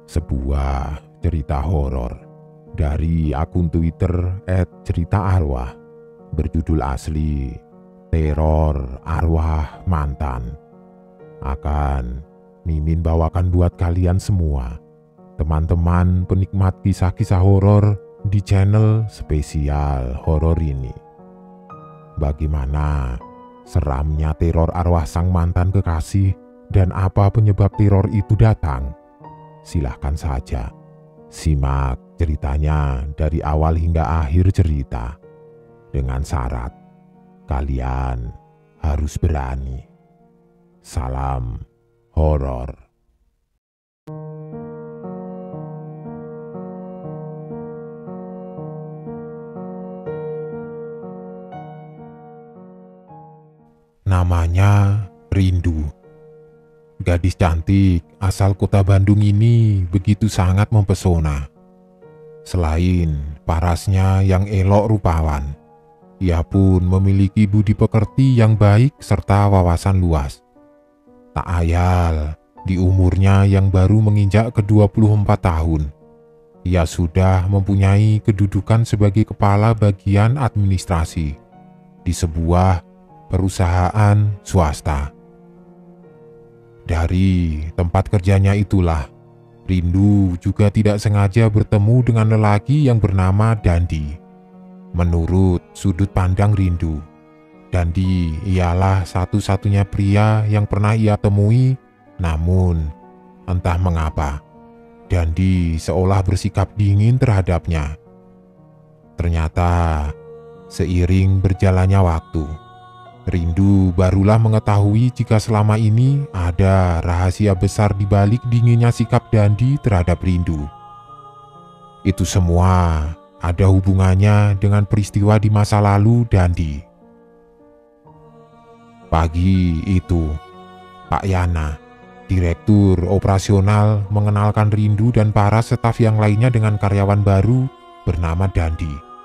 Sebuah cerita horor dari akun Twitter @ceritaarwah berjudul asli Teror Arwah Mantan. Akan Mimin bawakan buat kalian semua, teman-teman penikmat kisah-kisah horor di channel spesial horor ini. Bagaimana seramnya teror arwah sang mantan kekasih dan apa penyebab teror itu datang? Silahkan saja simak ceritanya dari awal hingga akhir cerita. Dengan syarat kalian harus berani. Salam horor. Namanya Rindu. Gadis cantik asal kota Bandung ini begitu sangat mempesona. Selain parasnya yang elok rupawan, ia pun memiliki budi pekerti yang baik serta wawasan luas. Tak ayal, di umurnya yang baru menginjak ke-24 tahun, ia sudah mempunyai kedudukan sebagai kepala bagian administrasi di sebuah perusahaan swasta. Dari tempat kerjanya itulah, Rindu juga tidak sengaja bertemu dengan lelaki yang bernama Dandi. Menurut sudut pandang Rindu, Dandi ialah satu-satunya pria yang pernah ia temui, namun entah mengapa, Dandi seolah bersikap dingin terhadapnya. Ternyata, seiring berjalannya waktu, Rindu barulah mengetahui jika selama ini ada rahasia besar di balik dinginnya sikap Dandi terhadap Rindu. Itu semua ada hubungannya dengan peristiwa di masa lalu Dandi. Pagi itu, Pak Yana, direktur operasional, mengenalkan Rindu dan para staf yang lainnya dengan karyawan baru bernama Dandi.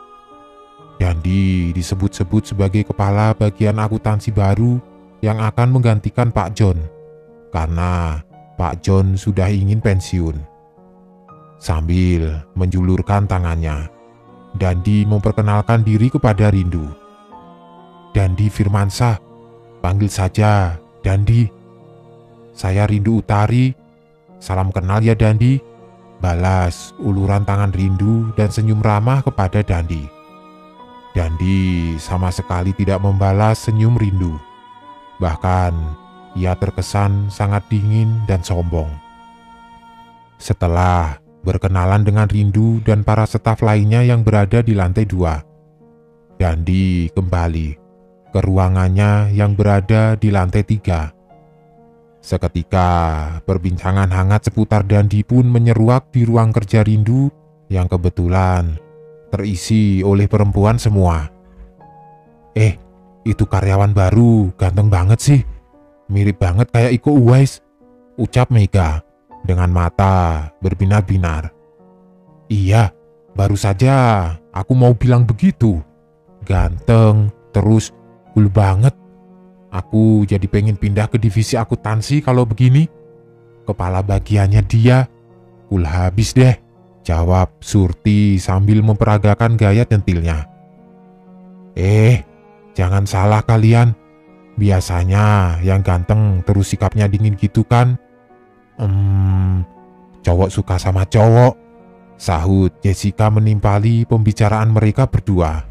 Dandi disebut-sebut sebagai kepala bagian akuntansi baru yang akan menggantikan Pak John, karena Pak John sudah ingin pensiun. Sambil menjulurkan tangannya, Dandi memperkenalkan diri kepada Rindu. "Dandi Firmansyah, panggil saja Dandi. Saya Rindu Utari. Salam kenal ya Dandi," balas uluran tangan Rindu dan senyum ramah kepada Dandi. Dandi sama sekali tidak membalas senyum Rindu. Bahkan, ia terkesan sangat dingin dan sombong. Setelah berkenalan dengan Rindu dan para staf lainnya yang berada di lantai 2, Dandi kembali ke ruangannya yang berada di lantai 3. Seketika, perbincangan hangat seputar Dandi pun menyeruak di ruang kerja Rindu yang kebetulan terisi oleh perempuan semua. Itu karyawan baru, ganteng banget sih. Mirip banget kayak Iko Uwais," ucap Mega dengan mata berbinar-binar. "Iya, baru saja aku mau bilang begitu. Ganteng, terus cool banget. Aku jadi pengen pindah ke divisi akuntansi kalau begini. Kepala bagiannya dia, cool habis deh," jawab Surti sambil memperagakan gaya centilnya. Jangan salah kalian. Biasanya yang ganteng terus sikapnya dingin gitu kan? Cowok suka sama cowok, sahut Jessica menimpali pembicaraan mereka berdua.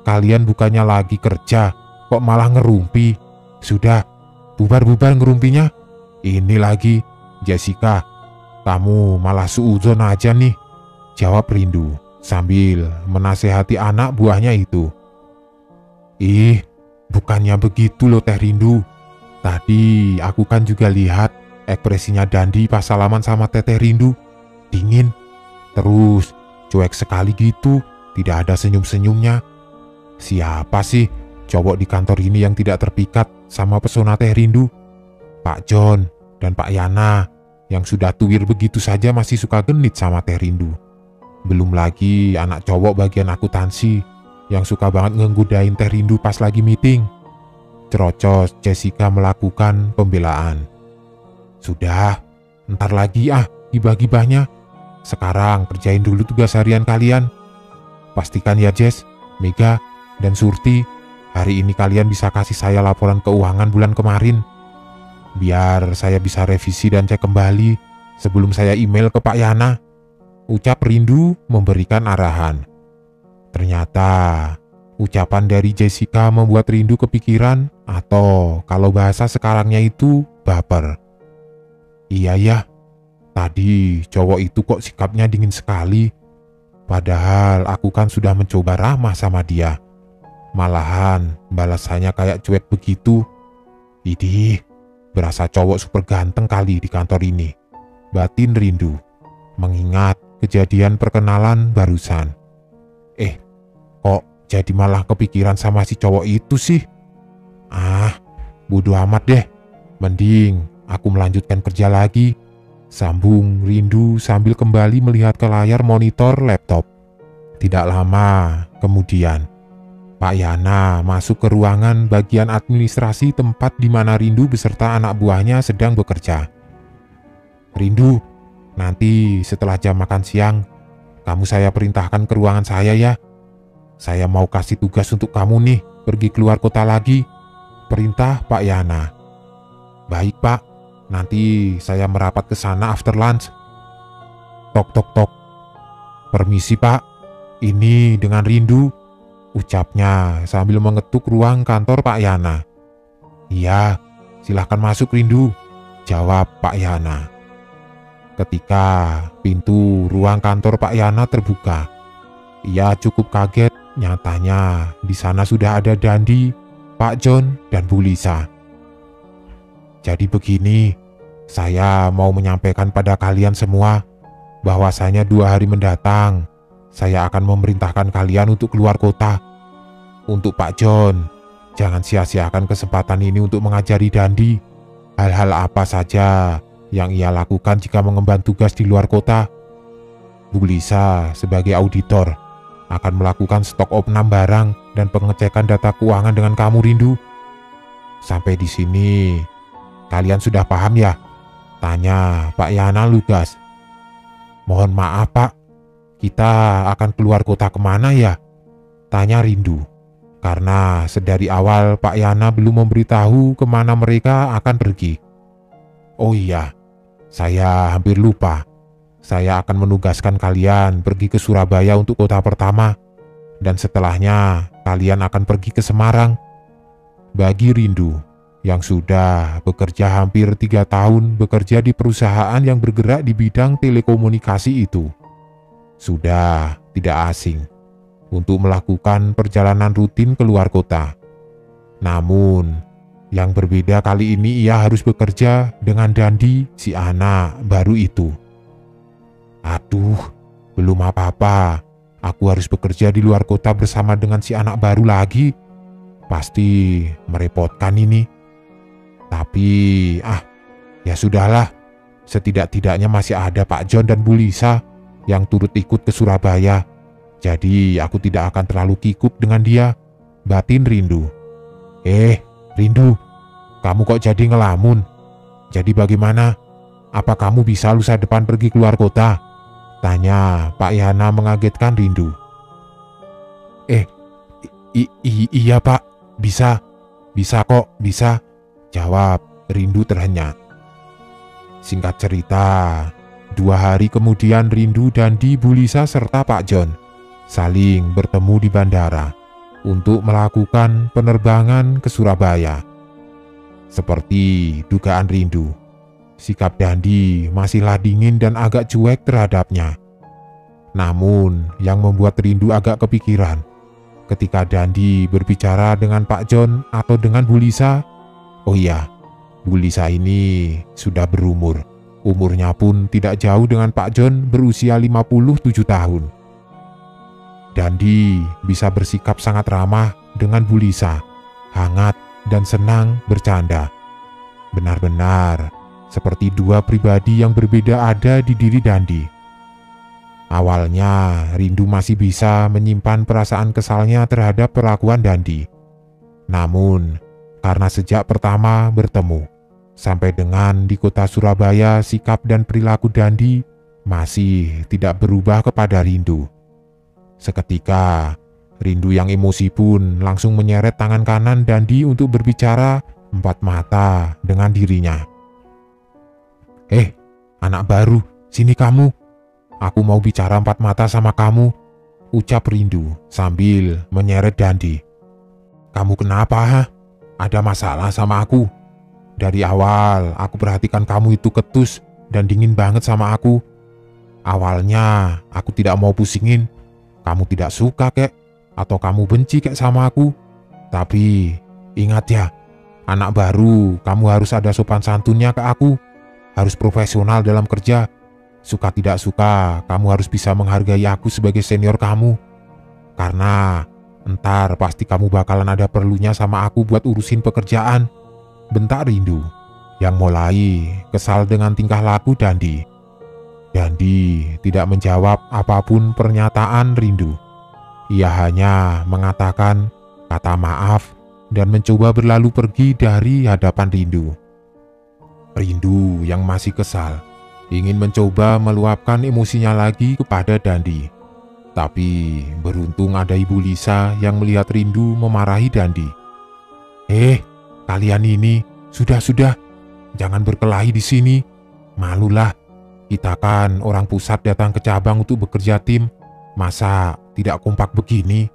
Kalian bukannya lagi kerja, kok malah ngerumpi? Sudah, bubar-bubar ngerumpinya. Ini lagi, Jessica, kamu malah suudzon aja nih, jawab Rindu sambil menasehati anak buahnya itu. Bukannya begitu loh Teh Rindu. Tadi aku kan juga lihat ekspresinya Dandi pas salaman sama Teteh Rindu. Dingin, terus cuek sekali gitu, tidak ada senyum-senyumnya. Siapa sih cowok di kantor ini yang tidak terpikat sama pesona Teh Rindu? Pak John dan Pak Yana yang sudah tuwir begitu saja masih suka genit sama Teh Rindu. Belum lagi anak cowok bagian akuntansi yang suka banget ngenggodain Teh Rindu pas lagi meeting. Cerocos Jessica melakukan pembelaan. Sudah, Ntar lagi gibah-gibahnya. Sekarang kerjain dulu tugas harian kalian. Pastikan ya Jess, Mega, dan Surti, hari ini kalian bisa kasih saya laporan keuangan bulan kemarin. Biar saya bisa revisi dan cek kembali sebelum saya email ke Pak Yana, ucap Rindu memberikan arahan. Ternyata ucapan dari Jessica membuat Rindu kepikiran, atau kalau bahasa sekarangnya itu baper. Iya ya, tadi cowok itu kok sikapnya dingin sekali. Padahal aku kan sudah mencoba ramah sama dia. Malahan balasannya kayak cuek begitu. Idih, berasa cowok super ganteng kali di kantor ini, batin Rindu mengingat kejadian perkenalan barusan. Kok jadi malah kepikiran sama si cowok itu sih? Bodo amat deh. Mending aku melanjutkan kerja lagi, sambung Rindu sambil kembali melihat ke layar monitor laptop. Tidak lama kemudian, Pak Yana masuk ke ruangan bagian administrasi tempat di mana Rindu beserta anak buahnya sedang bekerja. Rindu, nanti setelah jam makan siang, kamu saya perintahkan ke ruangan saya ya. Saya mau kasih tugas untuk kamu nih, pergi keluar kota lagi. Perintah Pak Yana. Baik Pak, nanti saya merapat ke sana after lunch. Tok tok tok. Permisi Pak, ini dengan Rindu, ucapnya sambil mengetuk ruang kantor Pak Yana. Iya, silahkan masuk Rindu, jawab Pak Yana. Ketika pintu ruang kantor Pak Yana terbuka, ia cukup kaget. Nyatanya di sana sudah ada Dandi, Pak John, dan Bu Lisa. Jadi begini, saya mau menyampaikan pada kalian semua bahwasanya 2 hari mendatang saya akan memerintahkan kalian untuk keluar kota. Untuk Pak John, jangan sia-siakan kesempatan ini untuk mengajari Dandi hal-hal apa saja yang ia lakukan jika mengemban tugas di luar kota. Bu Lisa sebagai auditor akan melakukan stok opnam barang dan pengecekan data keuangan dengan kamu Rindu. Sampai di sini kalian sudah paham ya? Tanya Pak Yana lugas. Mohon maaf Pak, kita akan keluar kota kemana ya? Tanya Rindu, karena sedari awal Pak Yana belum memberitahu kemana mereka akan pergi. Oh iya, saya hampir lupa. Saya akan menugaskan kalian pergi ke Surabaya untuk kota pertama, dan setelahnya kalian akan pergi ke Semarang. Bagi Rindu, yang sudah bekerja hampir 3 tahun bekerja di perusahaan yang bergerak di bidang telekomunikasi itu, sudah tidak asing untuk melakukan perjalanan rutin keluar kota. Namun, yang berbeda kali ini ia harus bekerja dengan Dandi, si anak baru itu. Aduh, belum apa-apa. Aku harus bekerja di luar kota bersama dengan si anak baru lagi. Pasti merepotkan ini. Tapi, ya sudahlah. Setidak-tidaknya masih ada Pak John dan Bu Lisa yang turut ikut ke Surabaya. Jadi aku tidak akan terlalu kikuk dengan dia, batin Rindu. Rindu, kamu kok jadi ngelamun? Jadi bagaimana? Apa kamu bisa lusa depan pergi keluar kota? Tanya Pak Yana mengagetkan Rindu. Iya Pak, bisa kok, bisa, jawab Rindu terhenyak. Singkat cerita, 2 hari kemudian Rindu dan Bu Lisa serta Pak John saling bertemu di bandara untuk melakukan penerbangan ke Surabaya. Seperti dugaan Rindu, sikap Dandi masihlah dingin dan agak cuek terhadapnya. Namun yang membuat Rindu agak kepikiran ketika Dandi berbicara dengan Pak John atau dengan Bu Lisa. Oh iya, Bu Lisa ini sudah berumur. Umurnya pun tidak jauh dengan Pak John berusia 57 tahun. Dandi bisa bersikap sangat ramah dengan Bu Lisa, hangat dan senang bercanda. Benar-benar seperti 2 pribadi yang berbeda ada di diri Dandi. Awalnya Rindu masih bisa menyimpan perasaan kesalnya terhadap perlakuan Dandi. Namun karena sejak pertama bertemu, Sampai dengan di kota Surabaya, sikap dan perilaku Dandi masih tidak berubah kepada Rindu. Seketika, Rindu yang emosi pun langsung menyeret tangan kanan Dandi untuk berbicara empat mata dengan dirinya. Anak baru, sini kamu. Aku mau bicara empat mata sama kamu, ucap Rindu sambil menyeret Dandi. Kamu kenapa, ha? Ada masalah sama aku? Dari awal aku perhatikan kamu itu ketus dan dingin banget sama aku. Awalnya aku tidak mau pusingin. Kamu tidak suka kek, atau kamu benci kek sama aku. Tapi ingat ya, anak baru kamu harus ada sopan santunnya ke aku. Harus profesional dalam kerja. Suka tidak suka kamu harus bisa menghargai aku sebagai senior kamu. Karena entar pasti kamu bakalan ada perlunya sama aku buat urusin pekerjaan, bentak Rindu yang mulai kesal dengan tingkah laku Dandi. Dandi tidak menjawab apapun pernyataan Rindu. Ia hanya mengatakan kata maaf dan mencoba berlalu pergi dari hadapan Rindu. Rindu yang masih kesal ingin mencoba meluapkan emosinya lagi kepada Dandi. Tapi beruntung ada Ibu Lisa yang melihat Rindu memarahi Dandi. Kalian ini sudah, jangan berkelahi di sini. Malulah, kita kan orang pusat datang ke cabang untuk bekerja tim. Masa tidak kompak begini?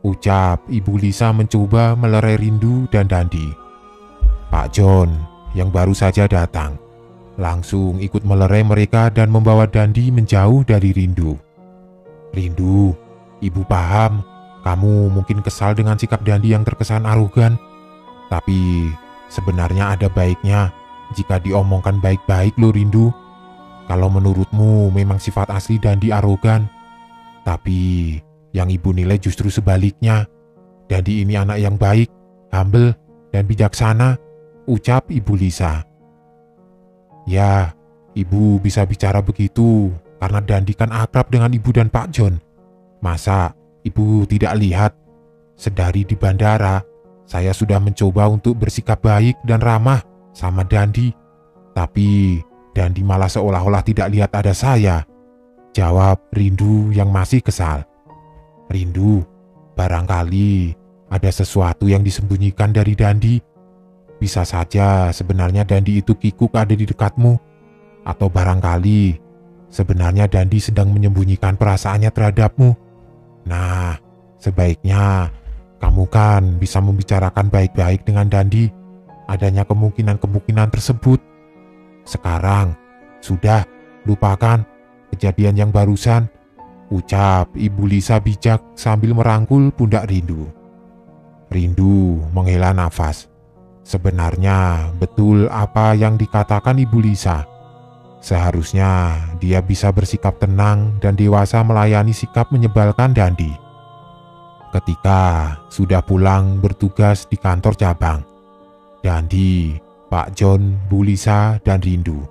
Ucap Ibu Lisa mencoba melerai Rindu dan Dandi. Pak John yang baru saja datang langsung ikut melerai mereka dan membawa Dandi menjauh dari Rindu. Rindu, Ibu paham kamu mungkin kesal dengan sikap Dandi yang terkesan arogan. Tapi sebenarnya ada baiknya jika diomongkan baik-baik loh Rindu. Kalau menurutmu memang sifat asli Dandi arogan, tapi yang Ibu nilai justru sebaliknya. Dandi ini anak yang baik, humble, dan bijaksana, ucap Ibu Lisa. Ya, Ibu bisa bicara begitu karena Dandi kan akrab dengan Ibu dan Pak John. Masa Ibu tidak lihat? Sedari di bandara, saya sudah mencoba untuk bersikap baik dan ramah sama Dandi. Tapi Dandi malah seolah-olah tidak lihat ada saya, jawab Rindu yang masih kesal. Rindu, barangkali ada sesuatu yang disembunyikan dari Dandi. Bisa saja sebenarnya Dandi itu kikuk ada di dekatmu. Atau barangkali sebenarnya Dandi sedang menyembunyikan perasaannya terhadapmu. Nah, sebaiknya kamu kan bisa membicarakan baik-baik dengan Dandi adanya kemungkinan-kemungkinan tersebut. Sekarang, sudah, lupakan kejadian yang barusan, ucap Ibu Lisa bijak sambil merangkul pundak Rindu. Rindu menghela nafas. Sebenarnya betul apa yang dikatakan Ibu Lisa. Seharusnya dia bisa bersikap tenang dan dewasa melayani sikap menyebalkan Dandi. Ketika sudah pulang bertugas di kantor cabang, Dandi, Pak John, Bu Lisa, dan Rindu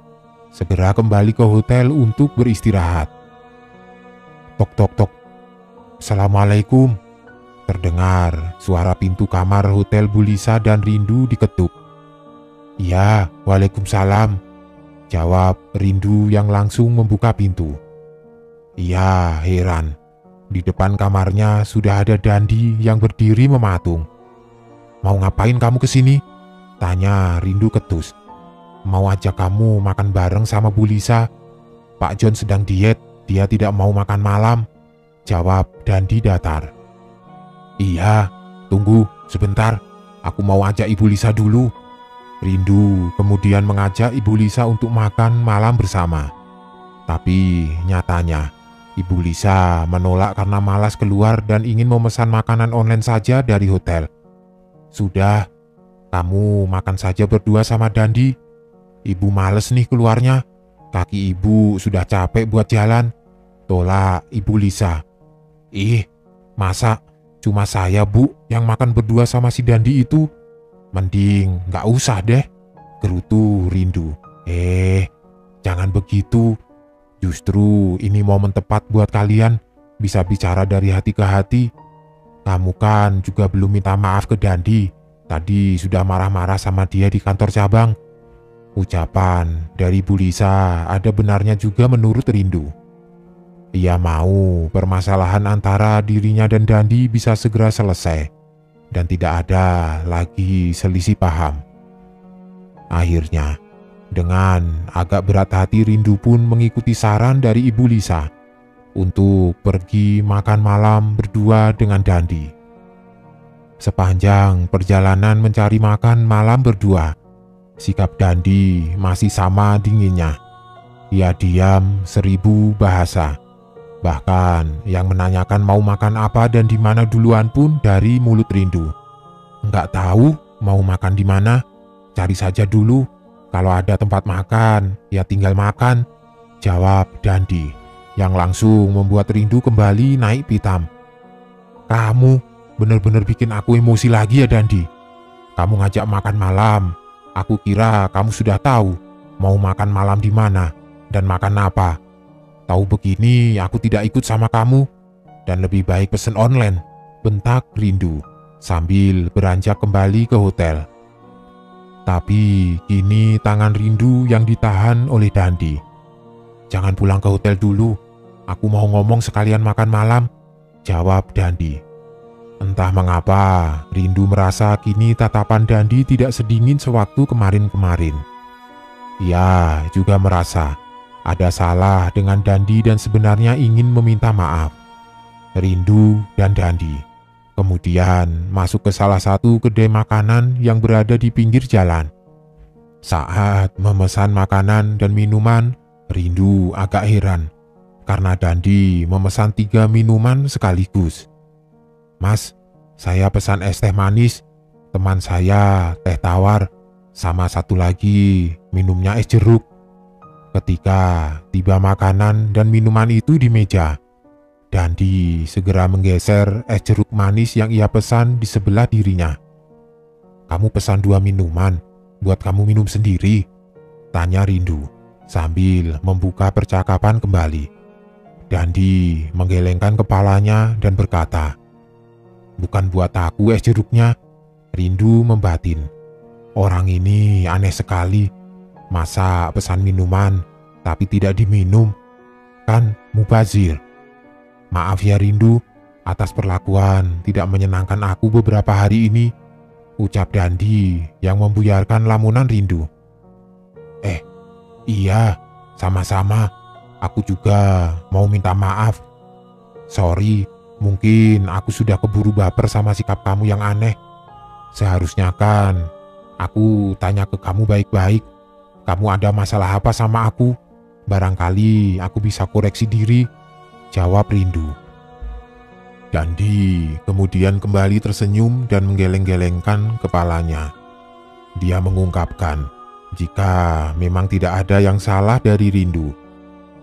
segera kembali ke hotel untuk beristirahat. Tok tok tok. Assalamualaikum. Terdengar suara pintu kamar hotel Bu Lisa dan Rindu diketuk. Iya, waalaikumsalam, jawab Rindu yang langsung membuka pintu. Ia heran. Di depan kamarnya sudah ada Dandi yang berdiri mematung. Mau ngapain kamu kesini? Tanya Rindu ketus. Mau ajak kamu makan bareng sama Bu Lisa. Pak John sedang diet, dia tidak mau makan malam, jawab Dandi datar. Iya, tunggu sebentar, aku mau ajak Ibu Lisa dulu. Rindu kemudian mengajak Ibu Lisa untuk makan malam bersama. Tapi nyatanya Ibu Lisa menolak karena malas keluar dan ingin memesan makanan online saja dari hotel. Sudah, kamu makan saja berdua sama Dandi. Ibu males nih keluarnya. Kaki ibu sudah capek buat jalan, tolak Ibu Lisa. Masa cuma saya Bu yang makan berdua sama si Dandi itu? Mending gak usah deh, gerutu Rindu. Jangan begitu. Justru ini momen tepat buat kalian bisa bicara dari hati ke hati. Kamu kan juga belum minta maaf ke Dandi. Tadi sudah marah-marah sama dia di kantor cabang. Ucapan dari Bu Lisa ada benarnya juga menurut Rindu. Ia mau permasalahan antara dirinya dan Dandi bisa segera selesai dan tidak ada lagi selisih paham. Akhirnya, dengan agak berat hati Rindu pun mengikuti saran dari Ibu Lisa untuk pergi makan malam berdua dengan Dandi. Sepanjang perjalanan mencari makan malam berdua, sikap Dandi masih sama dinginnya. Ia diam 1000 bahasa. Bahkan yang menanyakan mau makan apa dan di mana duluan pun dari mulut Rindu. Enggak tahu mau makan di mana, cari saja dulu. Kalau ada tempat makan, ya tinggal makan, jawab Dandi, yang langsung membuat Rindu kembali naik pitam. Kamu benar-benar bikin aku emosi lagi ya Dandi. Kamu ngajak makan malam, aku kira kamu sudah tahu mau makan malam di mana dan makan apa. Tahu begini aku tidak ikut sama kamu dan lebih baik pesen online, bentak Rindu sambil beranjak kembali ke hotel. Tapi kini tangan Rindu yang ditahan oleh Dandi. Jangan pulang ke hotel dulu, aku mau ngomong sekalian makan malam, jawab Dandi. Entah mengapa, Rindu merasa kini tatapan Dandi tidak sedingin sewaktu kemarin-kemarin. Ia juga merasa ada salah dengan Dandi dan sebenarnya ingin meminta maaf. Rindu dan Dandi kemudian masuk ke salah satu kedai makanan yang berada di pinggir jalan. Saat memesan makanan dan minuman, Rindu agak heran karena Dandi memesan 3 minuman sekaligus. Mas, saya pesan es teh manis, teman saya teh tawar, sama satu lagi minumnya es jeruk. Ketika tiba makanan dan minuman itu di meja, Dandi segera menggeser es jeruk manis yang ia pesan di sebelah dirinya. Kamu pesan 2 minuman, buat kamu minum sendiri, tanya Rindu sambil membuka percakapan kembali. Dandi menggelengkan kepalanya dan berkata, bukan buat aku es jeruknya. Rindu membatin, orang ini aneh sekali. Masa pesan minuman tapi tidak diminum? Kan mubazir. Maaf ya Rindu, atas perlakuan tidak menyenangkan aku beberapa hari ini, ucap Dandi yang membuyarkan lamunan Rindu. Iya, sama-sama. Aku juga mau minta maaf. Sorry, mungkin aku sudah keburu baper sama sikap kamu yang aneh. Seharusnya kan aku tanya ke kamu baik-baik. Kamu ada masalah apa sama aku? Barangkali aku bisa koreksi diri, jawab Rindu. Dandi kemudian kembali tersenyum dan menggeleng-gelengkan kepalanya. Dia mengungkapkan jika memang tidak ada yang salah dari Rindu.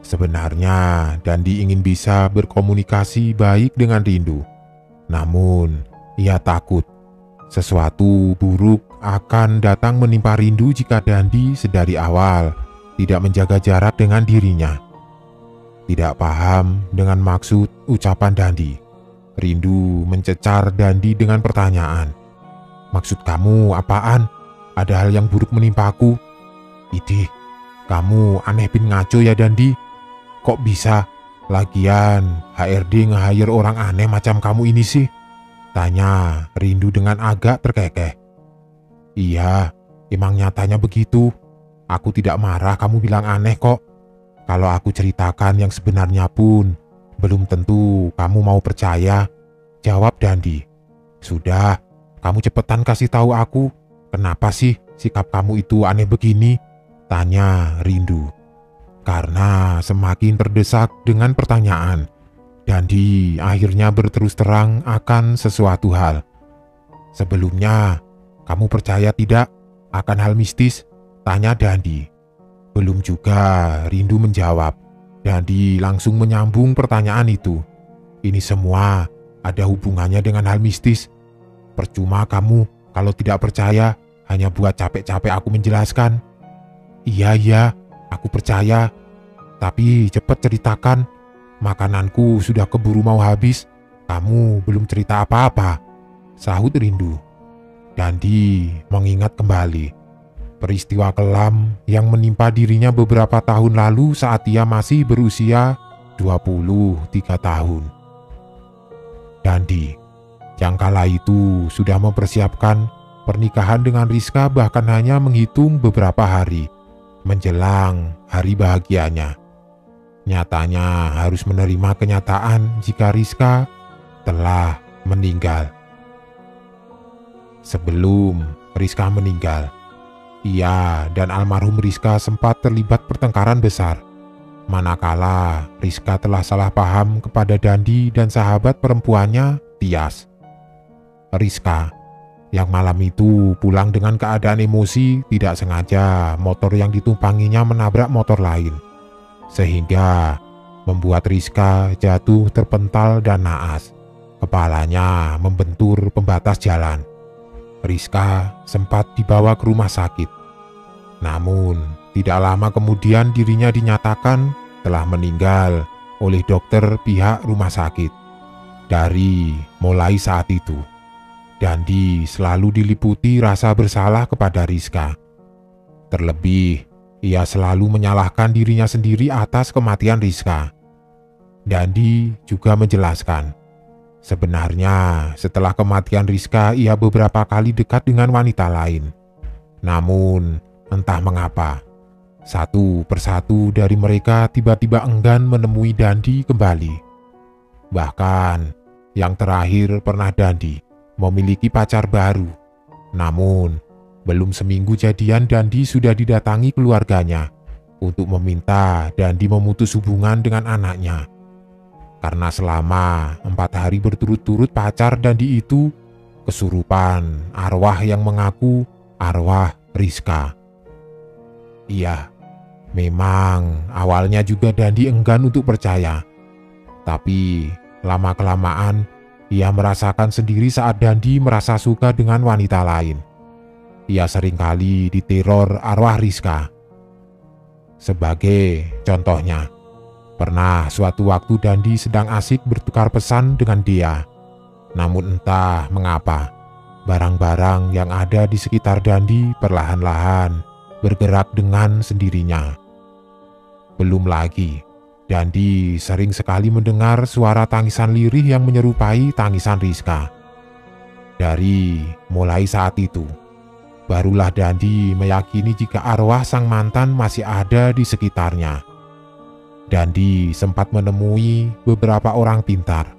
Sebenarnya Dandi ingin bisa berkomunikasi baik dengan Rindu. Namun ia takut sesuatu buruk akan datang menimpa Rindu jika Dandi sedari awal tidak menjaga jarak dengan dirinya. Tidak paham dengan maksud ucapan Dandi, Rindu mencecar Dandi dengan pertanyaan. Maksud kamu apaan? Ada hal yang buruk menimpaku? Idih, kamu aneh bin ngaco ya Dandi. Kok bisa? Lagian HRD nge-hire orang aneh macam kamu ini sih? Tanya Rindu dengan agak terkekeh. Iya, emang nyatanya begitu. Aku tidak marah kamu bilang aneh kok. Kalau aku ceritakan yang sebenarnya pun, belum tentu kamu mau percaya, jawab Dandi. Sudah, kamu cepetan kasih tahu aku, kenapa sih sikap kamu itu aneh begini? Tanya Rindu. Karena semakin terdesak dengan pertanyaan, Dandi akhirnya berterus terang akan sesuatu hal. Sebelumnya, kamu percaya tidak akan hal mistis? Tanya Dandi. Belum juga Rindu menjawab. Dandi langsung menyambung pertanyaan itu. Ini semua ada hubungannya dengan hal mistis. Percuma kamu kalau tidak percaya, hanya buat capek-capek aku menjelaskan. Iya, aku percaya. Tapi cepat ceritakan. Makananku sudah keburu mau habis. Kamu belum cerita apa-apa, sahut Rindu. Dandi mengingat kembali. peristiwa kelam yang menimpa dirinya beberapa tahun lalu saat ia masih berusia 23 tahun. Dandi yang kala itu sudah mempersiapkan pernikahan dengan Rizka, bahkan hanya menghitung beberapa hari menjelang hari bahagianya. Nyatanya harus menerima kenyataan jika Rizka telah meninggal. Sebelum Rizka meninggal, ia dan almarhum Rizka sempat terlibat pertengkaran besar, manakala Rizka telah salah paham kepada Dandi dan sahabat perempuannya, Tias. Rizka yang malam itu pulang dengan keadaan emosi, tidak sengaja motor yang ditumpanginya menabrak motor lain, sehingga membuat Rizka jatuh terpental dan naas. Kepalanya membentur pembatas jalan. Rizka sempat dibawa ke rumah sakit. Namun, tidak lama kemudian dirinya dinyatakan telah meninggal oleh dokter pihak rumah sakit. Dari mulai saat itu, Dandi selalu diliputi rasa bersalah kepada Rizka. Terlebih, ia selalu menyalahkan dirinya sendiri atas kematian Rizka. Dandi juga menjelaskan, sebenarnya setelah kematian Rizka, ia beberapa kali dekat dengan wanita lain. Namun, entah mengapa, satu persatu dari mereka tiba-tiba enggan menemui Dandi kembali. Bahkan, yang terakhir pernah Dandi memiliki pacar baru. Namun, belum seminggu jadian Dandi sudah didatangi keluarganya untuk meminta Dandi memutus hubungan dengan anaknya. Karena selama 4 hari berturut-turut pacar Dandi itu kesurupan arwah yang mengaku arwah Rizka. Iya, memang awalnya juga Dandi enggan untuk percaya. Tapi lama-kelamaan ia merasakan sendiri saat Dandi merasa suka dengan wanita lain. Ia seringkali diteror arwah Rizka. Sebagai contohnya, pernah suatu waktu Dandi sedang asik bertukar pesan dengan dia. Namun entah mengapa, barang-barang yang ada di sekitar Dandi perlahan-lahan bergerak dengan sendirinya. Belum lagi, Dandi sering sekali mendengar suara tangisan lirih yang menyerupai tangisan Rizka. Dari mulai saat itu, barulah Dandi meyakini jika arwah sang mantan masih ada di sekitarnya. Dandi sempat menemui beberapa orang pintar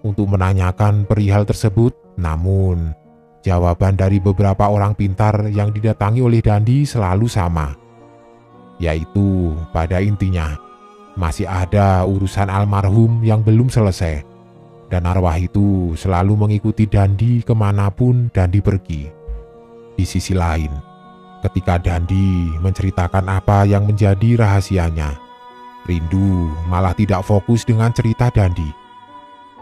untuk menanyakan perihal tersebut, namun jawaban dari beberapa orang pintar yang didatangi oleh Dandi selalu sama, yaitu pada intinya masih ada urusan almarhum yang belum selesai, dan arwah itu selalu mengikuti Dandi kemanapun Dandi pergi. Di sisi lain, ketika Dandi menceritakan apa yang menjadi rahasianya, Rindu malah tidak fokus dengan cerita Dandi.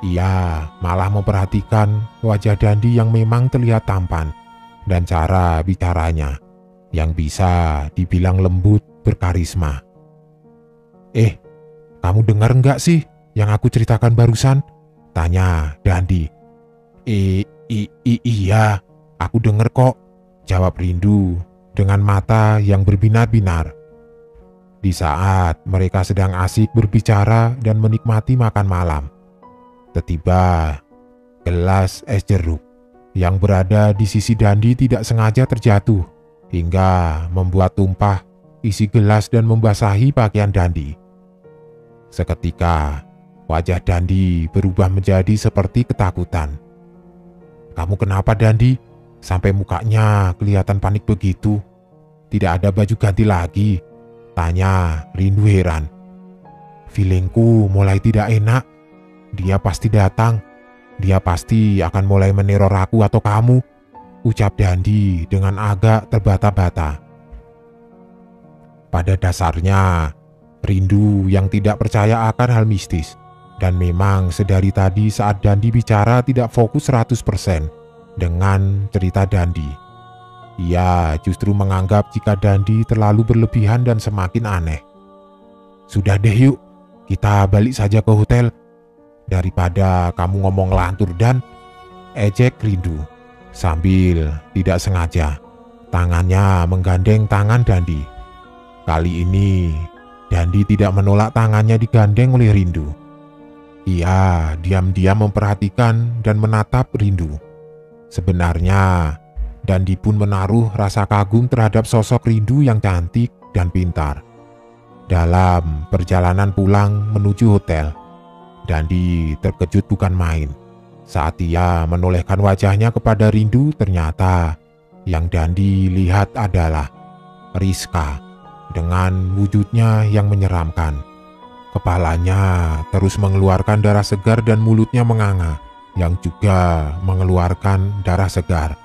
Ia malah memperhatikan wajah Dandi yang memang terlihat tampan dan cara bicaranya yang bisa dibilang lembut berkarisma. Kamu dengar enggak sih yang aku ceritakan barusan? Tanya Dandi. Iya, aku denger kok, jawab Rindu dengan mata yang berbinar-binar. Di saat mereka sedang asik berbicara dan menikmati makan malam, tiba-tiba gelas es jeruk yang berada di sisi Dandi tidak sengaja terjatuh hingga membuat tumpah isi gelas dan membasahi pakaian Dandi. Seketika wajah Dandi berubah menjadi seperti ketakutan. Kamu kenapa Dandi? Sampai mukanya kelihatan panik begitu. Tidak ada baju ganti lagi? Tanya Rindu heran. Feelingku mulai tidak enak. Dia pasti datang. Dia pasti akan mulai meneror aku atau kamu, ucap Dandi dengan agak terbata-bata. Pada dasarnya, Rindu yang tidak percaya akan hal mistis. Dan memang sedari tadi saat Dandi bicara tidak fokus 100% dengan cerita Dandi. Ia justru menganggap jika Dandi terlalu berlebihan dan semakin aneh. Sudah deh yuk, kita balik saja ke hotel. Daripada kamu ngomong lantur dan ejek Rindu sambil tidak sengaja Tangannya menggandeng tangan Dandi. Kali ini Dandi tidak menolak tangannya digandeng oleh Rindu. Ia diam-diam memperhatikan dan menatap Rindu. Sebenarnya Dandi pun menaruh rasa kagum terhadap sosok Rindu yang cantik dan pintar. Dalam perjalanan pulang menuju hotel, Dandi terkejut bukan main saat ia menolehkan wajahnya kepada Rindu. Ternyata yang Dandi lihat adalah Rizka dengan wujudnya yang menyeramkan. Kepalanya terus mengeluarkan darah segar dan mulutnya menganga yang juga mengeluarkan darah segar.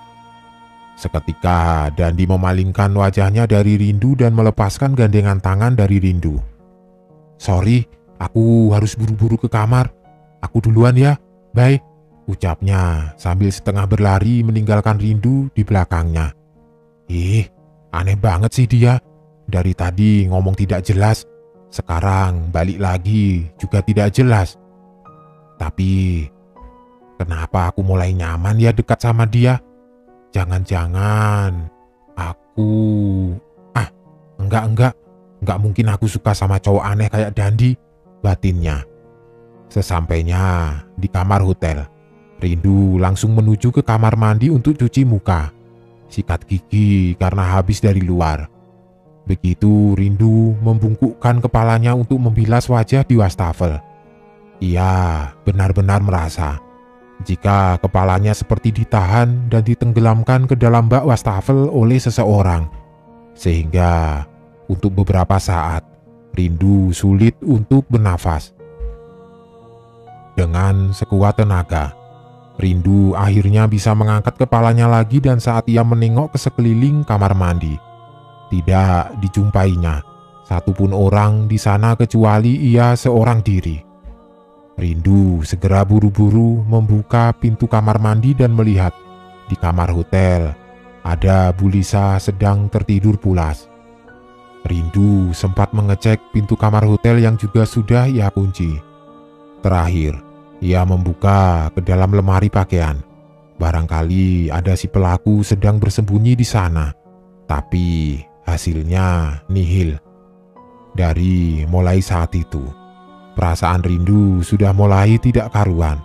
Seketika Dandi memalingkan wajahnya dari Rindu dan melepaskan gandengan tangan dari Rindu. "Sorry, aku harus buru-buru ke kamar. Aku duluan ya, bye," ucapnya sambil setengah berlari meninggalkan Rindu di belakangnya. Ih, aneh banget sih dia. Dari tadi ngomong tidak jelas, sekarang balik lagi juga tidak jelas. Tapi kenapa aku mulai nyaman ya dekat sama dia? Jangan-jangan aku... Enggak mungkin aku suka sama cowok aneh kayak Dandi, batinnya. Sesampainya di kamar hotel, Rindu langsung menuju ke kamar mandi untuk cuci muka, sikat gigi karena habis dari luar. Begitu Rindu membungkukkan kepalanya untuk membilas wajah di wastafel, ia benar-benar merasa jika kepalanya seperti ditahan dan ditenggelamkan ke dalam bak wastafel oleh seseorang, sehingga untuk beberapa saat Rindu sulit untuk bernafas. Dengan sekuat tenaga, Rindu akhirnya bisa mengangkat kepalanya lagi, dan saat ia menengok ke sekeliling kamar mandi, tidak dijumpainya satupun orang di sana kecuali ia seorang diri. Rindu segera buru-buru membuka pintu kamar mandi dan melihat di kamar hotel ada Bu Lisa sedang tertidur pulas. Rindu sempat mengecek pintu kamar hotel yang juga sudah ia kunci. Terakhir, ia membuka ke dalam lemari pakaian. Barangkali ada si pelaku sedang bersembunyi di sana, tapi hasilnya nihil. Dari mulai saat itu, perasaan Rindu sudah mulai tidak karuan.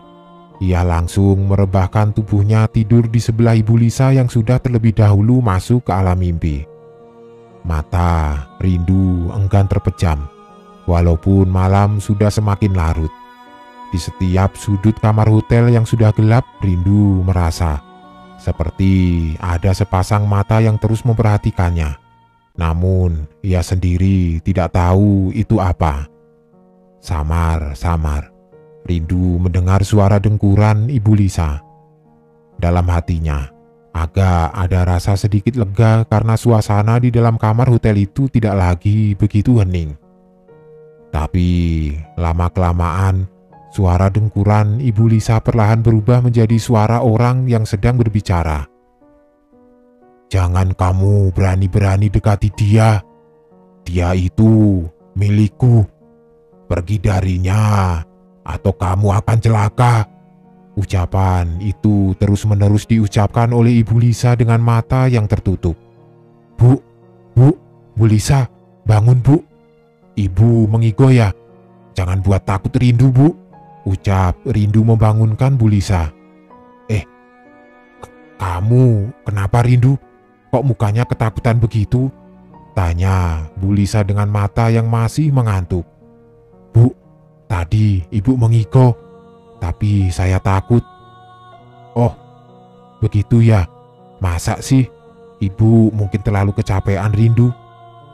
Ia langsung merebahkan tubuhnya tidur di sebelah Ibu Lisa yang sudah terlebih dahulu masuk ke alam mimpi. Mata Rindu enggan terpejam, walaupun malam sudah semakin larut. Di setiap sudut kamar hotel yang sudah gelap, Rindu merasa seperti ada sepasang mata yang terus memperhatikannya. Namun ia sendiri tidak tahu itu apa. Samar-samar Rindu mendengar suara dengkuran Ibu Lisa. Dalam hatinya agak ada rasa sedikit lega karena suasana di dalam kamar hotel itu tidak lagi begitu hening. Tapi lama-kelamaan suara dengkuran Ibu Lisa perlahan berubah menjadi suara orang yang sedang berbicara. "Jangan kamu berani-berani dekati dia. Dia itu milikku. Pergi darinya atau kamu akan celaka." Ucapan itu terus-menerus diucapkan oleh Ibu Lisa dengan mata yang tertutup. Bu Lisa, bangun Bu. Ibu mengigo ya. Jangan buat takut Rindu, Bu," ucap Rindu membangunkan Bu Lisa. Kamu kenapa Rindu? Kok mukanya ketakutan begitu?" tanya Bu Lisa dengan mata yang masih mengantuk. "Bu, tadi Ibu mengigo, tapi saya takut." "Oh, begitu ya. Masa sih? Ibu mungkin terlalu kecapean Rindu.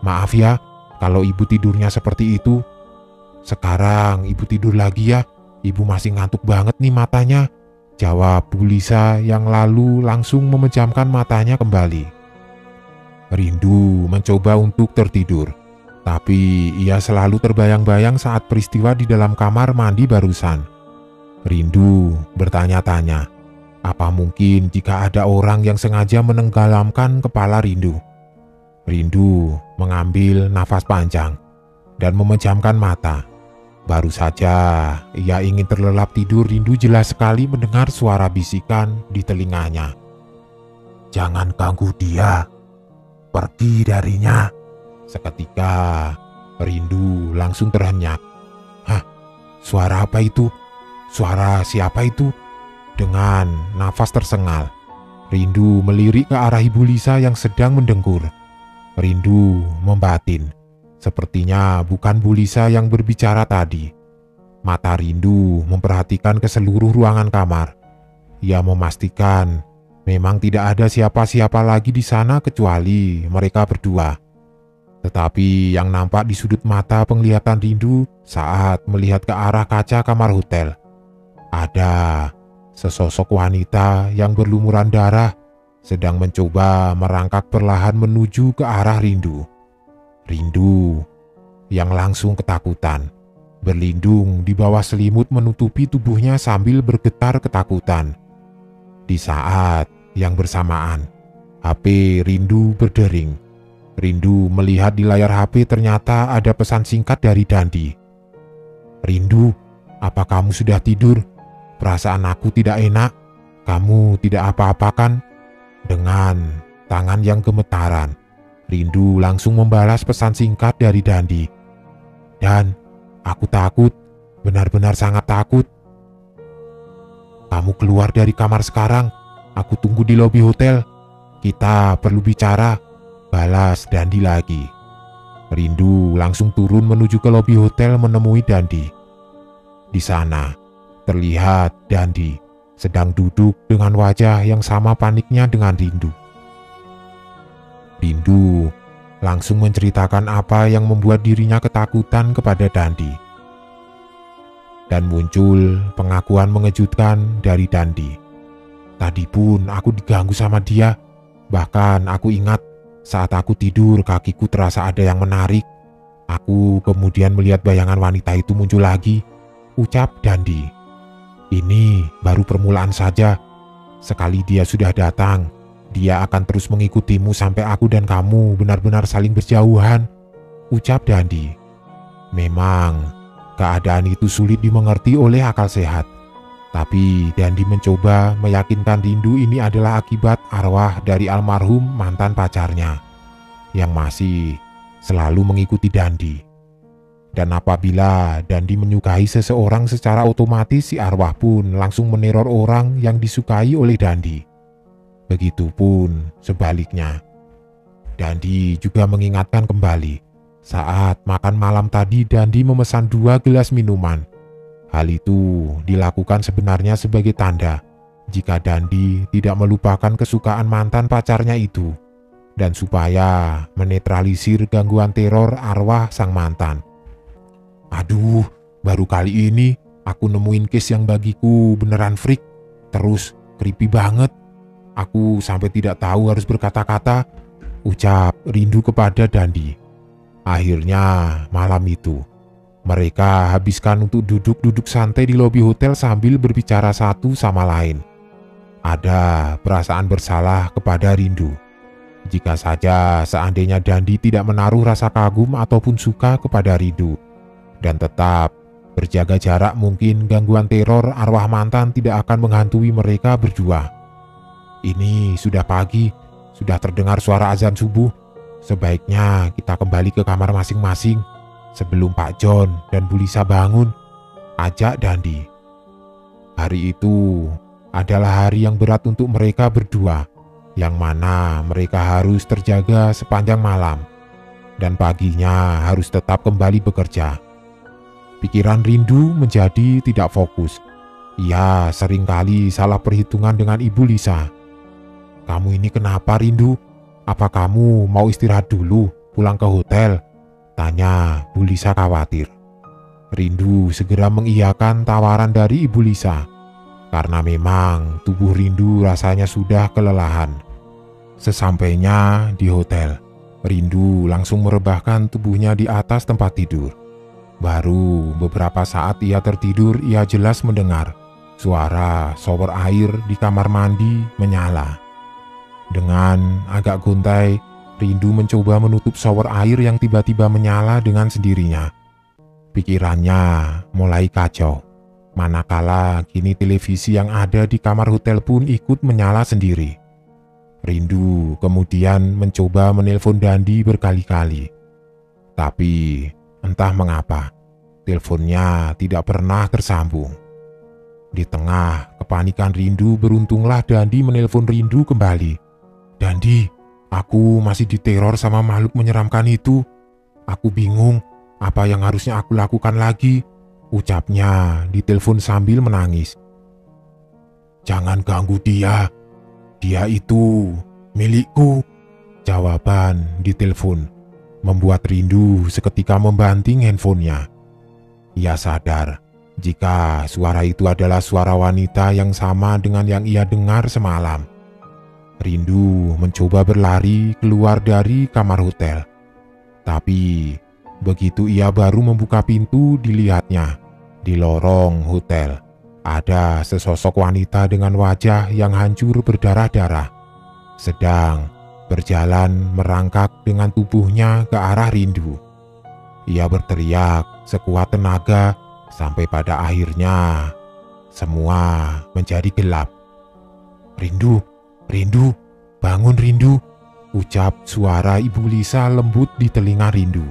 Maaf ya kalau Ibu tidurnya seperti itu. Sekarang Ibu tidur lagi ya. Ibu masih ngantuk banget nih matanya," jawab Bu Lisa yang lalu langsung memejamkan matanya kembali. Rindu mencoba untuk tertidur, tapi ia selalu terbayang-bayang saat peristiwa di dalam kamar mandi barusan. Rindu bertanya-tanya, apa mungkin jika ada orang yang sengaja menenggelamkan kepala Rindu? Rindu mengambil nafas panjang dan memejamkan mata. Baru saja ia ingin terlelap tidur, Rindu jelas sekali mendengar suara bisikan di telinganya. "Jangan ganggu dia. pergi darinya. Seketika Rindu langsung terhenyak. Hah, suara apa itu? Suara siapa itu? Dengan nafas tersengal, Rindu melirik ke arah Ibu Lisa yang sedang mendengkur. Rindu membatin. Sepertinya bukan Bu Lisa yang berbicara tadi. Mata Rindu memperhatikan ke seluruh ruangan kamar. Ia memastikan memang tidak ada siapa-siapa lagi di sana kecuali mereka berdua. Tetapi yang nampak di sudut mata penglihatan Rindu saat melihat ke arah kaca kamar hotel, ada sesosok wanita yang berlumuran darah sedang mencoba merangkak perlahan menuju ke arah Rindu. Rindu yang langsung ketakutan, berlindung di bawah selimut menutupi tubuhnya sambil bergetar ketakutan. Di saat yang bersamaan, HP Rindu berdering. Rindu melihat di layar HP ternyata ada pesan singkat dari Dandi. Rindu, apa kamu sudah tidur? Perasaan aku tidak enak. Kamu tidak apa-apa kan? Dengan tangan yang gemetaran, Rindu langsung membalas pesan singkat dari Dandi. Dan aku takut, benar-benar sangat takut. Kamu keluar dari kamar sekarang. Aku tunggu di lobi hotel. Kita perlu bicara. Balas Dandi lagi. Rindu langsung turun menuju ke lobi hotel menemui Dandi. Di sana terlihat Dandi sedang duduk dengan wajah yang sama paniknya dengan Rindu. Rindu langsung menceritakan apa yang membuat dirinya ketakutan kepada Dandi. Dan muncul pengakuan mengejutkan dari Dandi. Tadi pun aku diganggu sama dia. Bahkan aku ingat saat aku tidur kakiku terasa ada yang menarik. Aku kemudian melihat bayangan wanita itu muncul lagi, ucap Dandi. Ini baru permulaan saja. Sekali dia sudah datang, dia akan terus mengikutimu sampai aku dan kamu benar-benar saling berjauhan, ucap Dandi. Memang keadaan itu sulit dimengerti oleh akal sehat. Tapi Dandi mencoba meyakinkan Rindu ini adalah akibat arwah dari almarhum mantan pacarnya yang masih selalu mengikuti Dandi. Dan apabila Dandi menyukai seseorang, secara otomatis si arwah pun langsung meneror orang yang disukai oleh Dandi. Begitupun sebaliknya. Dandi juga mengingatkan kembali saat makan malam tadi Dandi memesan 2 gelas minuman. Hal itu dilakukan sebenarnya sebagai tanda jika Dandi tidak melupakan kesukaan mantan pacarnya itu dan supaya menetralisir gangguan teror arwah sang mantan. Aduh, baru kali ini aku nemuin case yang bagiku beneran freak, terus creepy banget. Aku sampai tidak tahu harus berkata-kata, ucap Rindu kepada Dandi. Akhirnya malam itu mereka habiskan untuk duduk-duduk santai di lobi hotel sambil berbicara satu sama lain. Ada perasaan bersalah kepada Rindu. Jika saja seandainya Dandi tidak menaruh rasa kagum ataupun suka kepada Rindu dan tetap berjaga jarak, mungkin gangguan teror arwah mantan tidak akan menghantui mereka berdua. Ini sudah pagi, sudah terdengar suara azan subuh. Sebaiknya kita kembali ke kamar masing-masing sebelum Pak John dan Bu Lisa bangun, ajak Dandi. Hari itu adalah hari yang berat untuk mereka berdua, yang mana mereka harus terjaga sepanjang malam, dan paginya harus tetap kembali bekerja. Pikiran Rindu menjadi tidak fokus. Ia seringkali salah perhitungan dengan Ibu Lisa. Kamu ini kenapa, Rindu? Apa kamu mau istirahat dulu, pulang ke hotel? Tanya Bu Lisa khawatir. Rindu segera mengiyakan tawaran dari Ibu Lisa, karena memang tubuh Rindu rasanya sudah kelelahan. Sesampainya di hotel, Rindu langsung merebahkan tubuhnya di atas tempat tidur. Baru beberapa saat ia tertidur, ia jelas mendengar suara shower air di kamar mandi menyala. Dengan agak gontai, Rindu mencoba menutup shower air yang tiba-tiba menyala dengan sendirinya. Pikirannya mulai kacau, manakala kini televisi yang ada di kamar hotel pun ikut menyala sendiri. Rindu kemudian mencoba menelpon Dandi berkali-kali. Tapi entah mengapa, teleponnya tidak pernah tersambung. Di tengah kepanikan Rindu, beruntunglah Dandi menelpon Rindu kembali. "Dandi, aku masih diteror sama makhluk menyeramkan itu. Aku bingung apa yang harusnya aku lakukan lagi," ucapnya di telepon sambil menangis. "Jangan ganggu dia. Dia itu milikku," jawaban di telepon membuat Rindu seketika membanting handphonenya. Ia sadar jika suara itu adalah suara wanita yang sama dengan yang ia dengar semalam. Rindu mencoba berlari keluar dari kamar hotel. Tapi begitu ia baru membuka pintu, dilihatnya di lorong hotel ada sesosok wanita dengan wajah yang hancur berdarah-darah, sedang berjalan merangkak dengan tubuhnya ke arah Rindu. Ia berteriak sekuat tenaga sampai pada akhirnya semua menjadi gelap. "Rindu, Rindu, bangun Rindu," ucap suara Ibu Lisa lembut di telinga Rindu.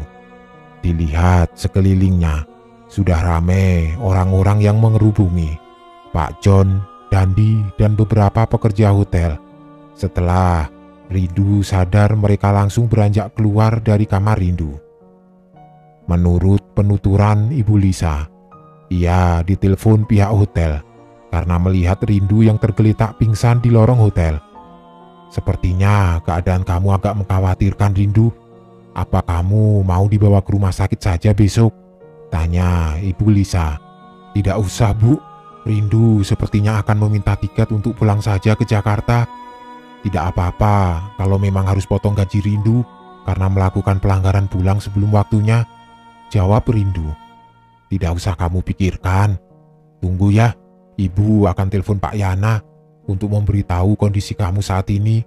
Dilihat sekelilingnya, sudah ramai orang-orang yang mengerubungi Pak John, Dandi, dan beberapa pekerja hotel. Setelah Rindu sadar, mereka langsung beranjak keluar dari kamar Rindu. Menurut penuturan Ibu Lisa, ia ditelepon pihak hotel karena melihat Rindu yang tergeletak pingsan di lorong hotel. "Sepertinya keadaan kamu agak mengkhawatirkan, Rindu. Apa kamu mau dibawa ke rumah sakit saja besok?" tanya Ibu Lisa. "Tidak usah, Bu. Rindu sepertinya akan meminta tiket untuk pulang saja ke Jakarta. Tidak apa-apa kalau memang harus potong gaji Rindu karena melakukan pelanggaran pulang sebelum waktunya," jawab Rindu. "Tidak usah kamu pikirkan. Tunggu ya, Ibu akan telepon Pak Yana untuk memberitahu kondisi kamu saat ini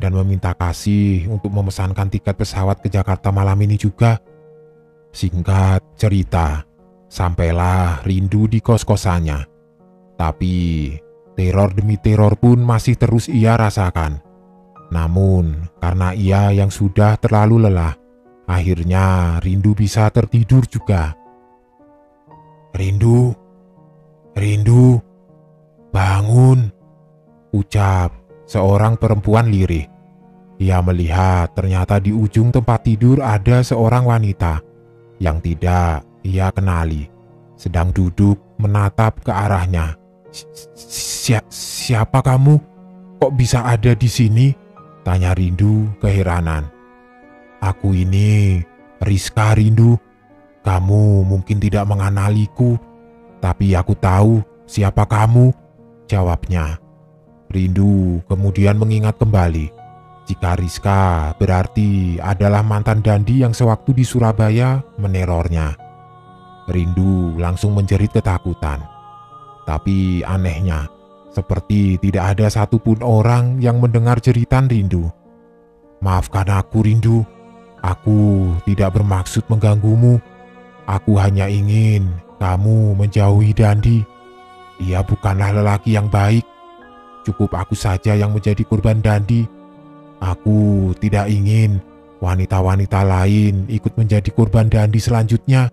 dan meminta kasih untuk memesankan tiket pesawat ke Jakarta malam ini juga." Singkat cerita, sampailah Rindu di kos-kosannya. Tapi teror demi teror pun masih terus ia rasakan. Namun karena ia yang sudah terlalu lelah, akhirnya Rindu bisa tertidur juga. "Rindu, Rindu, bangun," ucap seorang perempuan lirih. Ia melihat ternyata di ujung tempat tidur ada seorang wanita yang tidak ia kenali, sedang duduk menatap ke arahnya. Siapa kamu? Kok bisa ada di sini?" tanya Rindu keheranan. "Aku ini Rizka, Rindu. Kamu mungkin tidak mengenaliku, tapi aku tahu siapa kamu," jawabnya. Rindu kemudian mengingat kembali jika Rizka berarti adalah mantan Dandi yang sewaktu di Surabaya menerornya. Rindu langsung menjerit ketakutan. Tapi anehnya, seperti tidak ada satupun orang yang mendengar jeritan Rindu. "Maafkan aku, Rindu. Aku tidak bermaksud mengganggumu. Aku hanya ingin kamu menjauhi Dandi. Ia bukanlah lelaki yang baik. Cukup aku saja yang menjadi korban Dandi. Aku tidak ingin wanita-wanita lain ikut menjadi korban Dandi selanjutnya.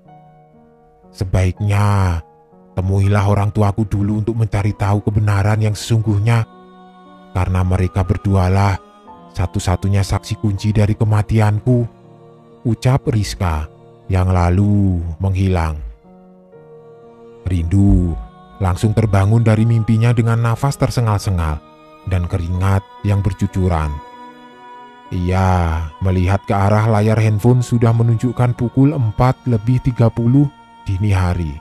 Sebaiknya temuilah orang tuaku dulu untuk mencari tahu kebenaran yang sesungguhnya, karena mereka berdualah satu-satunya saksi kunci dari kematianku," ucap Rizka yang lalu menghilang. Rindu langsung terbangun dari mimpinya dengan nafas tersengal-sengal dan keringat yang bercucuran. Ia melihat ke arah layar handphone sudah menunjukkan pukul 4:30 dini hari.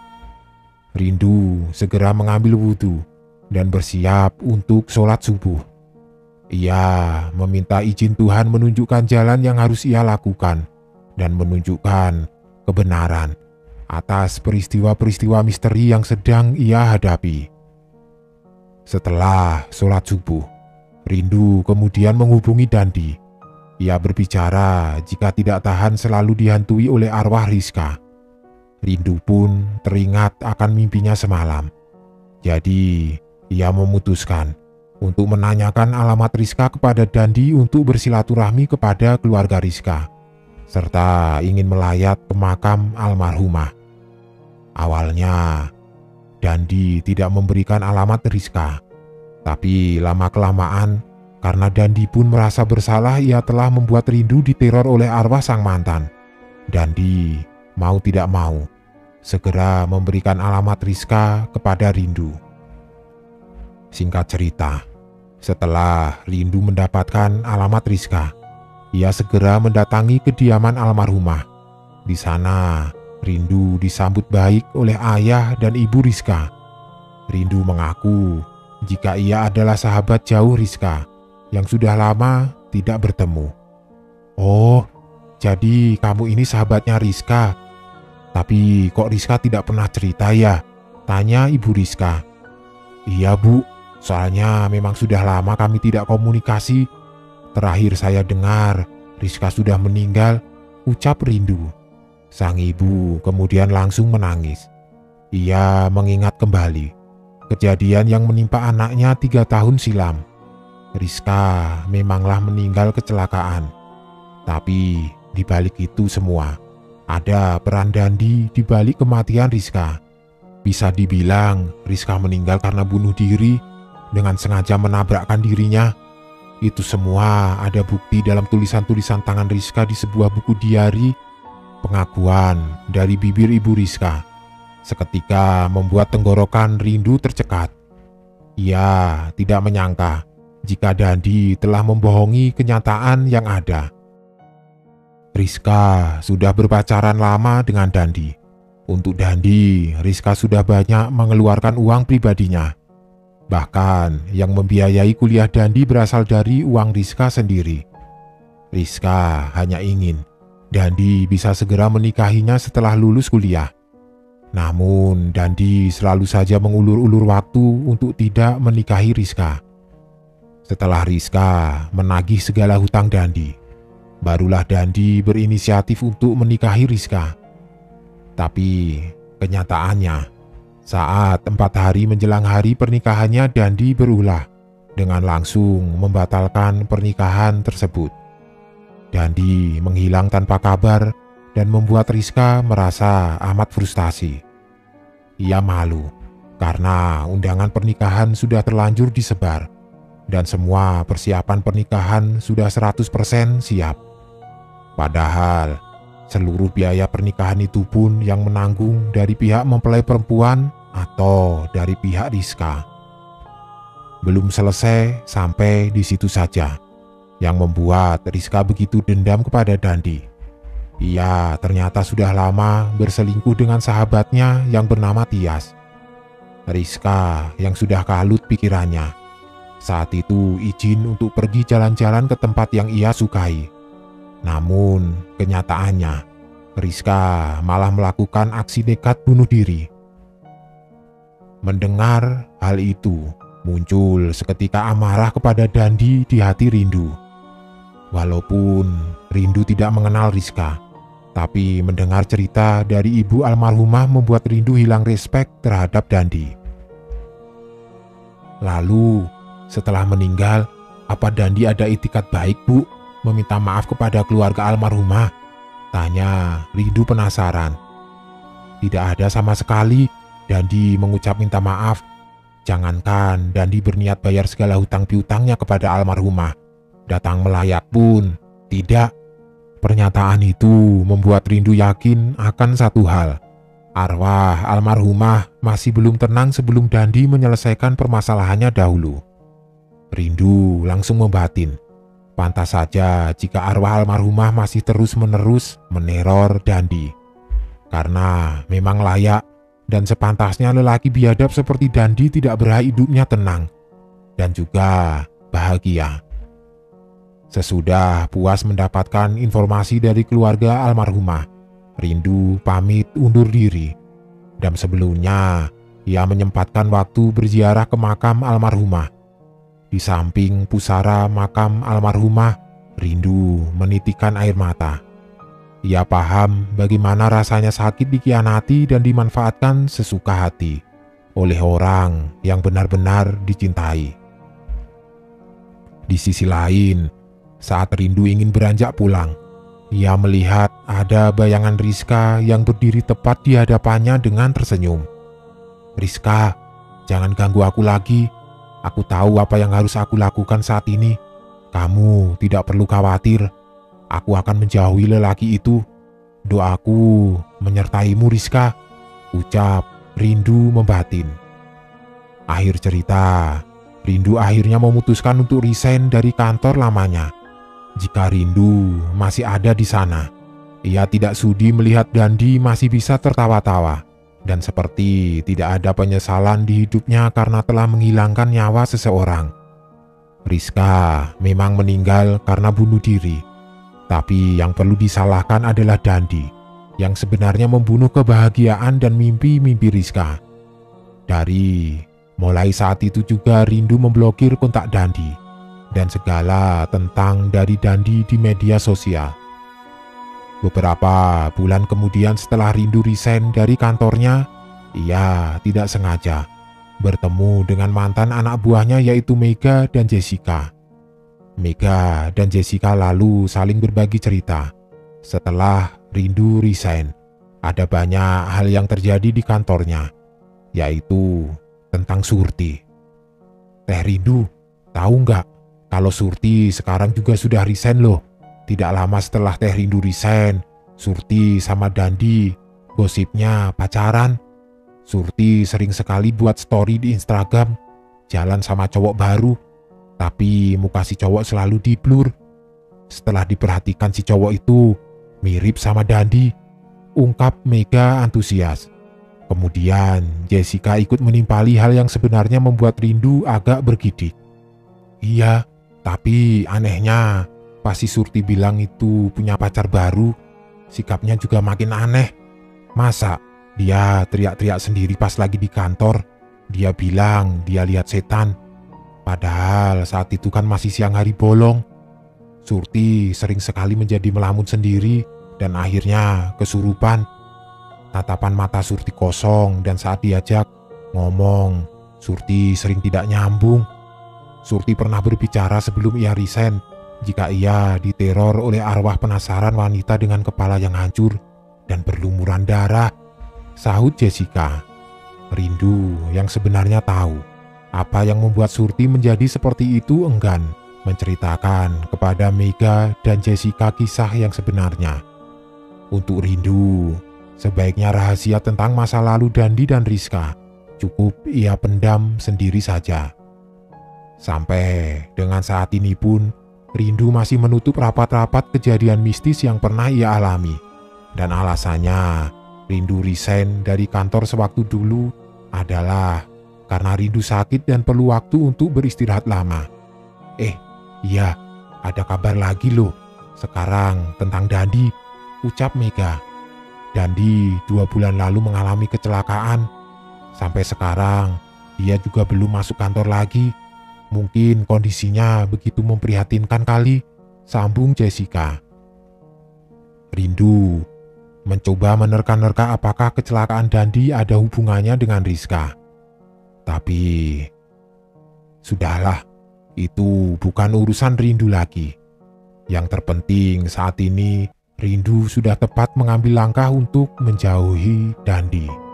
Rindu segera mengambil wudhu dan bersiap untuk sholat subuh. Ia meminta izin Tuhan menunjukkan jalan yang harus ia lakukan dan menunjukkan kebenaran atas peristiwa-peristiwa misteri yang sedang ia hadapi. Setelah sholat subuh, Rindu kemudian menghubungi Dandi. Ia berbicara jika tidak tahan selalu dihantui oleh arwah Rizka. Rindu pun teringat akan mimpinya semalam. Jadi ia memutuskan untuk menanyakan alamat Rizka kepada Dandi untuk bersilaturahmi kepada keluarga Rizka, serta ingin melayat ke makam almarhumah. Awalnya, Dandi tidak memberikan alamat Rizka, tapi lama-kelamaan karena Dandi pun merasa bersalah ia telah membuat Rindu diteror oleh arwah sang mantan. Dandi mau tidak mau segera memberikan alamat Rizka kepada Rindu. Singkat cerita, setelah Rindu mendapatkan alamat Rizka, ia segera mendatangi kediaman almarhumah. Di sana, Rindu disambut baik oleh ayah dan ibu Rizka. Rindu mengaku jika ia adalah sahabat jauh Rizka yang sudah lama tidak bertemu. "Oh, jadi kamu ini sahabatnya Rizka. Tapi kok Rizka tidak pernah cerita ya?" tanya ibu Rizka. "Iya Bu, soalnya memang sudah lama kami tidak komunikasi. Terakhir saya dengar Rizka sudah meninggal," ucap Rindu. Sang ibu kemudian langsung menangis. Ia mengingat kembali kejadian yang menimpa anaknya 3 tahun silam. Rizka memanglah meninggal kecelakaan. Tapi di balik itu semua, ada peran Dandi di balik kematian Rizka. Bisa dibilang Rizka meninggal karena bunuh diri dengan sengaja menabrakkan dirinya. Itu semua ada bukti dalam tulisan-tulisan tangan Rizka di sebuah buku diari. Pengakuan dari bibir ibu Rizka seketika membuat tenggorokan Rindu tercekat. Ia tidak menyangka jika Dandi telah membohongi kenyataan yang ada. Rizka sudah berpacaran lama dengan Dandi. Untuk Dandi, Rizka sudah banyak mengeluarkan uang pribadinya. Bahkan yang membiayai kuliah Dandi berasal dari uang Rizka sendiri. Rizka hanya ingin Dandi bisa segera menikahinya setelah lulus kuliah. Namun Dandi selalu saja mengulur-ulur waktu untuk tidak menikahi Rizka. Setelah Rizka menagih segala hutang Dandi, barulah Dandi berinisiatif untuk menikahi Rizka. Tapi kenyataannya, saat 4 hari menjelang hari pernikahannya, Dandi berulah dengan langsung membatalkan pernikahan tersebut. Dandi menghilang tanpa kabar dan membuat Rizka merasa amat frustasi. Ia malu karena undangan pernikahan sudah terlanjur disebar dan semua persiapan pernikahan sudah 100% siap. Padahal seluruh biaya pernikahan itu pun yang menanggung dari pihak mempelai perempuan atau dari pihak Rizka. Belum selesai sampai di situ saja, yang membuat Rizka begitu dendam kepada Dandi. Ia ternyata sudah lama berselingkuh dengan sahabatnya yang bernama Tias. Rizka yang sudah kalut pikirannya saat itu izin untuk pergi jalan-jalan ke tempat yang ia sukai. Namun kenyataannya Rizka malah melakukan aksi nekat bunuh diri. Mendengar hal itu, muncul seketika amarah kepada Dandi di hati Rindu. Walaupun Rindu tidak mengenal Rizka, tapi mendengar cerita dari ibu almarhumah membuat Rindu hilang respek terhadap Dandi. Lalu, setelah meninggal, apa Dandi ada itikat baik, Bu? Meminta maaf kepada keluarga almarhumah? Tanya Rindu penasaran. Tidak ada sama sekali Dandi mengucap minta maaf. Jangankan Dandi berniat bayar segala hutang piutangnya kepada almarhumah, datang melayat pun tidak. Pernyataan itu membuat Rindu yakin akan satu hal. Arwah almarhumah masih belum tenang sebelum Dandi menyelesaikan permasalahannya dahulu. Rindu langsung membatin. Pantas saja jika arwah almarhumah masih terus-menerus meneror Dandi. Karena memang layak dan sepantasnya lelaki biadab seperti Dandi tidak berhak hidupnya tenang dan juga bahagia. Sesudah puas mendapatkan informasi dari keluarga almarhumah, Rindu pamit undur diri. Dan sebelumnya, ia menyempatkan waktu berziarah ke makam almarhumah. Di samping pusara makam almarhumah, Rindu menitikkan air mata. Ia paham bagaimana rasanya sakit dikhianati dan dimanfaatkan sesuka hati oleh orang yang benar-benar dicintai. Di sisi lain, saat Rindu ingin beranjak pulang, ia melihat ada bayangan Rizka yang berdiri tepat di hadapannya dengan tersenyum. "Rizka, jangan ganggu aku lagi. Aku tahu apa yang harus aku lakukan saat ini. Kamu tidak perlu khawatir. Aku akan menjauhi lelaki itu. Doaku menyertaimu, Rizka," ucap Rindu membatin. Akhir cerita, Rindu akhirnya memutuskan untuk resign dari kantor lamanya. Jika Rindu masih ada di sana, ia tidak sudi melihat Dandi masih bisa tertawa-tawa dan seperti tidak ada penyesalan di hidupnya karena telah menghilangkan nyawa seseorang. Rizka memang meninggal karena bunuh diri, tapi yang perlu disalahkan adalah Dandi yang sebenarnya membunuh kebahagiaan dan mimpi-mimpi Rizka. Dari mulai saat itu juga Rindu memblokir kontak Dandi dan segala tentang dari Dandi di media sosial. Beberapa bulan kemudian setelah Rindu resign dari kantornya, ia tidak sengaja bertemu dengan mantan anak buahnya yaitu Mega dan Jessica. Mega dan Jessica lalu saling berbagi cerita. Setelah Rindu resign, ada banyak hal yang terjadi di kantornya, yaitu tentang Surti. "Teh Rindu, tahu nggak kalau Surti sekarang juga sudah resign loh. Tidak lama setelah Teh Rindu resign, Surti sama Dandi gosipnya pacaran. Surti sering sekali buat story di Instagram, jalan sama cowok baru, tapi muka si cowok selalu diblur. Setelah diperhatikan si cowok itu mirip sama Dandi," ungkap Mega antusias. Kemudian Jessica ikut menimpali hal yang sebenarnya membuat Rindu agak bergidik. "Iya, tapi anehnya pas si Surti bilang itu punya pacar baru, sikapnya juga makin aneh. Masa dia teriak-teriak sendiri pas lagi di kantor. Dia bilang dia lihat setan. Padahal saat itu kan masih siang hari bolong. Surti sering sekali menjadi melamun sendiri dan akhirnya kesurupan. Tatapan mata Surti kosong dan saat diajak ngomong, Surti sering tidak nyambung. Surti pernah berbicara sebelum ia resign jika ia diteror oleh arwah penasaran wanita dengan kepala yang hancur dan berlumuran darah," sahut Jessica. Rindu yang sebenarnya tahu apa yang membuat Surti menjadi seperti itu enggan menceritakan kepada Mega dan Jessica kisah yang sebenarnya. Untuk Rindu, sebaiknya rahasia tentang masa lalu Dandi dan Rizka cukup ia pendam sendiri saja. Sampai dengan saat ini pun, Rindu masih menutup rapat-rapat kejadian mistis yang pernah ia alami. Dan alasannya Rindu resign dari kantor sewaktu dulu adalah karena Rindu sakit dan perlu waktu untuk beristirahat lama. Iya, ada kabar lagi loh sekarang tentang Dandi, ucap Mega. Dandi 2 bulan lalu mengalami kecelakaan. Sampai sekarang dia juga belum masuk kantor lagi. Mungkin kondisinya begitu memprihatinkan kali, sambung Jessica. Rindu mencoba menerka-nerka apakah kecelakaan Dandi ada hubungannya dengan Rizka. Tapi sudahlah, itu bukan urusan Rindu lagi. Yang terpenting saat ini Rindu sudah tepat mengambil langkah untuk menjauhi Dandi.